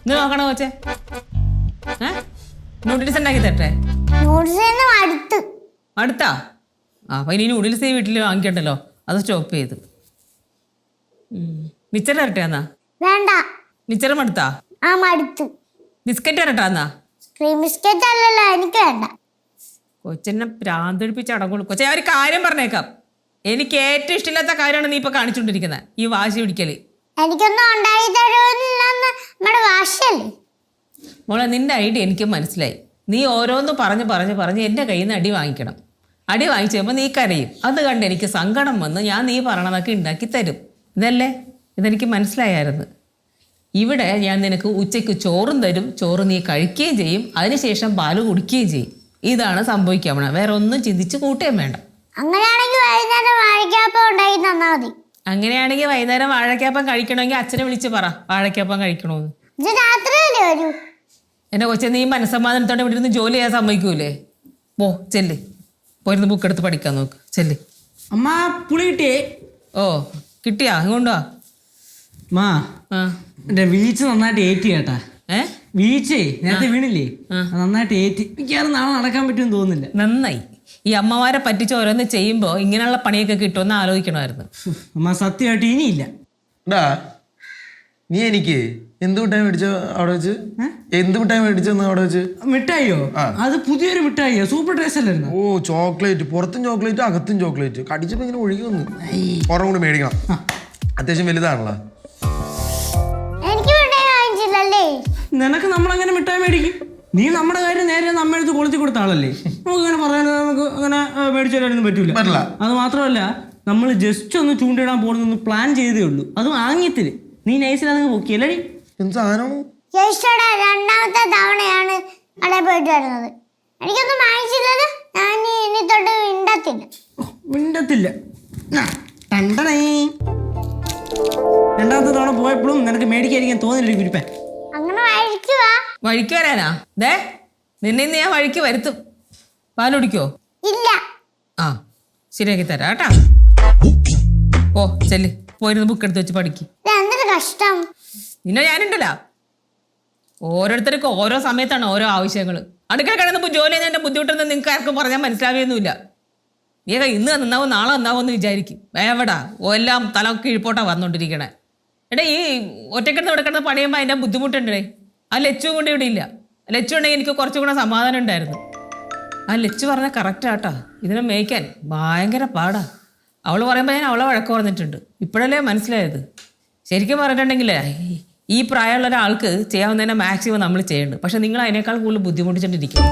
ഇത് നോക്കണോ കൊച്ചേ? നൂഡിൽസ് ഉണ്ടാക്കി തരട്ടെ? അടുത്താ? അപ്പൊ ഇനി നൂഡിൽസ് വീട്ടിൽ വാങ്ങിക്കണ്ടല്ലോ, അത് സ്റ്റോപ്പ് ചെയ്ത്. മിച്ചർ തരട്ടെ എന്നാ? വേണ്ട. മിച്ചറും അടുത്താ? ബിസ്ക്കറ്റ് തരട്ടാ എന്നാ? ബിസ്ക്കറ്റ് അല്ലല്ലോ, എനിക്ക് വേണ്ട. കൊച്ചെന്നെ പ്രാന്തടിപ്പിച്ച് അടങ്ങുള്ളൂ. കൊച്ചെ ഒരു കാര്യം പറഞ്ഞേക്കാം, എനിക്ക് ഏറ്റവും ഇഷ്ടമില്ലാത്ത കാര്യമാണ് നീ ഇപ്പൊ കാണിച്ചുകൊണ്ടിരിക്കുന്നത്, ഈ വാശി പിടിക്കല്. എനിക്കൊന്നും ഉണ്ടായി തരുമെന്ന് നമ്മുടെ വാശിയല്ലേ മോളെ. നിന്റെ ഐഡിയ എനിക്ക് മനസ്സിലായി. നീ ഓരോന്ന് പറഞ്ഞ് എൻ്റെ കയ്യിൽ നിന്ന് അടി വാങ്ങിക്കണം. അടി വാങ്ങിച്ചു കഴിയുമ്പോൾ നീ കരയും. അത് കണ്ട് എനിക്ക് സങ്കടം വന്ന് ഞാൻ നീ പറയണതൊക്കെ ഉണ്ടാക്കി തരും. ഇതല്ലേ? ഇതെനിക്ക് മനസ്സിലായായിരുന്നു. ഇവിടെ ഞാൻ നിനക്ക് ഉച്ചയ്ക്ക് ചോറും തരും, ചോറ് നീ കഴിക്കുകയും ചെയ്യും, അതിനുശേഷം പാല് കുടിക്കുകയും ചെയ്യും. ഇതാണ് സംഭവിക്കാൻ പോണത്. വേറെ ഒന്നും ചിന്തിച്ച് കൂട്ടുകയും വേണ്ട. അങ്ങനെയാണെങ്കിൽ വൈകുന്നേരം വാഴയ്ക്കാപ്പം ഉണ്ടാക്കി തന്നാൽ മതി. അങ്ങനെയാണെങ്കിൽ വൈകുന്നേരം വാഴയ്ക്കാപ്പം കഴിക്കണമെങ്കിൽ അച്ഛനെ വിളിച്ച് പറ വാഴയ്ക്കാപ്പം കഴിക്കണമെന്ന്. രാത്രിയല്ലേ വരൂ? എന്നെ കൊച്ചെ, നീ മനസ്സമാധാനത്തോടെ ഇവിടെ ഇരുന്ന് ജോലി ചെയ്യാൻ സമ്മതിക്കൂലേ? പോ, ചെല്ല്, പോയിരുന്ന് ബുക്ക് എടുത്ത് പഠിക്കാൻ നോക്ക്, ചെല്ല്. അമ്മ പുളി കിട്ടിയേ? ഓ, കിട്ടിയാ? ഇങ്ങോട്ടോ മാ. എന്റെ വീഴ്ച നന്നായിട്ട് ഏറ്റി കേട്ടാ. വീഴ്ചേ നേരത്തെ വീണില്ലേ, നന്നായിട്ട് ഏറ്റി. മിക്കവാറും നാളെ നടക്കാൻ പറ്റുമെന്ന് തോന്നുന്നില്ല. നന്നായി. ഈ അമ്മമാരെ പറ്റിച്ച് ഓരോന്ന് ചെയ്യുമ്പോ ഇങ്ങനെയുള്ള പണിയൊക്കെ കിട്ടുമെന്ന് ആലോചിക്കണമായിരുന്നു. അമ്മ സത്യമായിട്ട് ഇനിയില്ല. നീ എനിക്ക് എന്ത് മിഠായി മേടിച്ചോ അവിടെ വെച്ച്? എന്ത് മിഠായി മേടിച്ചെന്ന് അവിടെ വെച്ച്? മിഠായിയോ? അത് പുതിയൊരു മിഠായിയോ? സൂപ്പർ ടേസ്റ്റ് അല്ലായിരുന്നു. ഓ, ചോക്ലേറ്റ്. പുറത്തും ചോക്ലേറ്റ്, അകത്തും ചോക്ലേറ്റ്. കടിച്ചപ്പോ ഇങ്ങനെ ഒഴുകി വന്നു. ഒരെണ്ണം കൂടി മേടിക്കണം, അത്യാവശ്യം വലുതാണല്ലോ. നിനക്ക് നമ്മളങ്ങനെ മിഠായി മേടിക്കും? നീ നമ്മുടെ കാര്യം നേരെ നമ്മ എടുത്ത് കൊളുത്തി കൊടുത്ത ആളല്ലേ. നമുക്ക് അങ്ങനെ പറയാൻ, നമുക്ക് അങ്ങനെ മേടിച്ചു തരാനൊന്നും പറ്റൂല. അത് മാത്രമല്ല, നമ്മൾ ജസ്റ്റ് ഒന്ന് ചൂണ്ടിടാൻ പോകുന്നൊന്ന് പ്ലാൻ ചെയ്തേ ഉള്ളൂ. അതും ആംഗ്യത്തിന്. നീ നൈസിലങ്ങ് പൊക്കിയല്ലേ? രണ്ടാമത്തെ തവണയാണ് അവിടെ പോയിട്ട് വരുന്നത്. എനിക്കൊന്നും വാങ്ങിച്ചില്ലല്ലോ. ഞാൻ ഇനി തൊട്ട് മിണ്ടത്തില്ല. രണ്ടാമത്തെ തവണ പോയപ്പോഴും നിനക്ക് മേടിക്കാതിരിക്കാൻ തോന്നില്ല ഗുരുപ്പേ? അങ്ങനെ വഴിക്ക് വരാനാ? നിന്നെ ഞാൻ വഴിക്ക് വരുത്തും. പാലുടിക്കോ? ഇല്ല. ആ, ശരിയാക്കി തരാം കേട്ടാ. ഓ, ചെല്ല്, പോയിരുന്ന് ബുക്ക് എടുത്ത് വെച്ച് പഠിക്ക്. എന്തൊരു കഷ്ടം. നിന്നെ ഞാനുണ്ടല്ലോ, ഓരോരുത്തർക്കും ഓരോ സമയത്താണ് ഓരോ ആവശ്യങ്ങൾ. അടുക്കള കിടന്നപ്പോൾ ജോലി ചെയ്യുന്നതിന്റെ ബുദ്ധിമുട്ടൊന്നും നിങ്ങൾക്ക് ആർക്കും പറഞ്ഞാൽ മനസ്സിലാവുകയൊന്നുമില്ല. നീ ഇന്ന് നന്നാവും നാളെ നന്നാവും എന്ന് വിചാരിക്കും. എവിടാ എല്ലാം തല കീഴ്പോട്ടാ വന്നോണ്ടിരിക്കണേ. എടാ, ഈ ഒറ്റക്കിടന്ന് ഇവിടെ കിടന്ന് പണിയുമ്പോൾ അതിൻ്റെ ബുദ്ധിമുട്ടുണ്ടേ. ആ ലച്ചു കൊണ്ട് ഇവിടെ ഇല്ല. ലച്ചു ഉണ്ടെങ്കിൽ എനിക്ക് കുറച്ചും കൂടെ സമാധാനം ഉണ്ടായിരുന്നു. ആ ലച്ചു പറഞ്ഞാൽ കറക്റ്റാട്ടാ, ഇതിനെ മേയ്ക്കാൻ ഭയങ്കര പാടാ. അവൾ പറയുമ്പോൾ ഞാൻ അവളെ വഴക്ക് പറഞ്ഞിട്ടുണ്ട്. ഇപ്പോഴല്ലേ മനസ്സിലായത്. ശരിക്കും പറഞ്ഞിട്ടുണ്ടെങ്കിലേ ഈ പ്രായമുള്ള ഒരാൾക്ക് ചെയ്യാവുന്നതിനെ മാക്സിമം നമ്മൾ ചെയ്യുന്നുണ്ട്. പക്ഷെ നിങ്ങൾ അതിനേക്കാൾ കൂടുതൽ ബുദ്ധിമുട്ടിച്ചിട്ടിരിക്കും.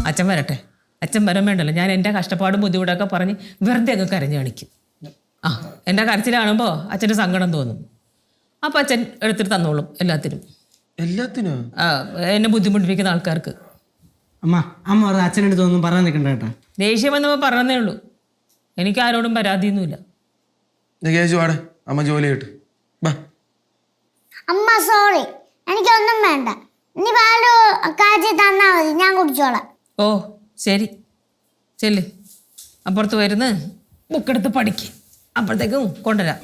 അച്ഛൻ വരട്ടെ. അച്ഛൻ വരാൻ വേണ്ടല്ലോ. ഞാൻ എൻ്റെ കഷ്ടപ്പാടും ബുദ്ധിമുട്ടൊക്കെ പറഞ്ഞ് വെറുതെ അങ്ങ് കരഞ്ഞു കാണിക്കും. എൻ്റെ കരച്ചിൽ കാണുമ്പോൾ അച്ഛൻ്റെ സങ്കടം തോന്നും. അപ്പം അച്ഛൻ എടുത്തിട്ട് തന്നോളും എല്ലാത്തിനും. എന്നെ ബുദ്ധിമുട്ടിപ്പിക്കുന്ന ആൾക്കാർക്ക്. അമ്മ അച്ഛനടുത്ത് ഒന്നും പറയാൻ നിൽക്കണ്ട കേട്ടാ. ദേഷ്യം വന്നപ്പോൾ പറഞ്ഞതേ ഉള്ളൂ. എനിക്ക് ആരോടും പരാതിയൊന്നുമില്ല. അമ്മ ജോലി കിട്ടും. അമ്മ സോറി, എനിക്കൊന്നും വേണ്ട. നീ പാല് കാച്ചി തന്നാ മതി, ഞാൻ കുടിച്ചോളാം. ഓ ശരി, ചെല്ല്. അപ്പുറത്ത് വരുന്ന് ബുക്കെടുത്ത് പഠിക്ക്. അപ്പോഴത്തേക്കും കൊണ്ടുവരാം.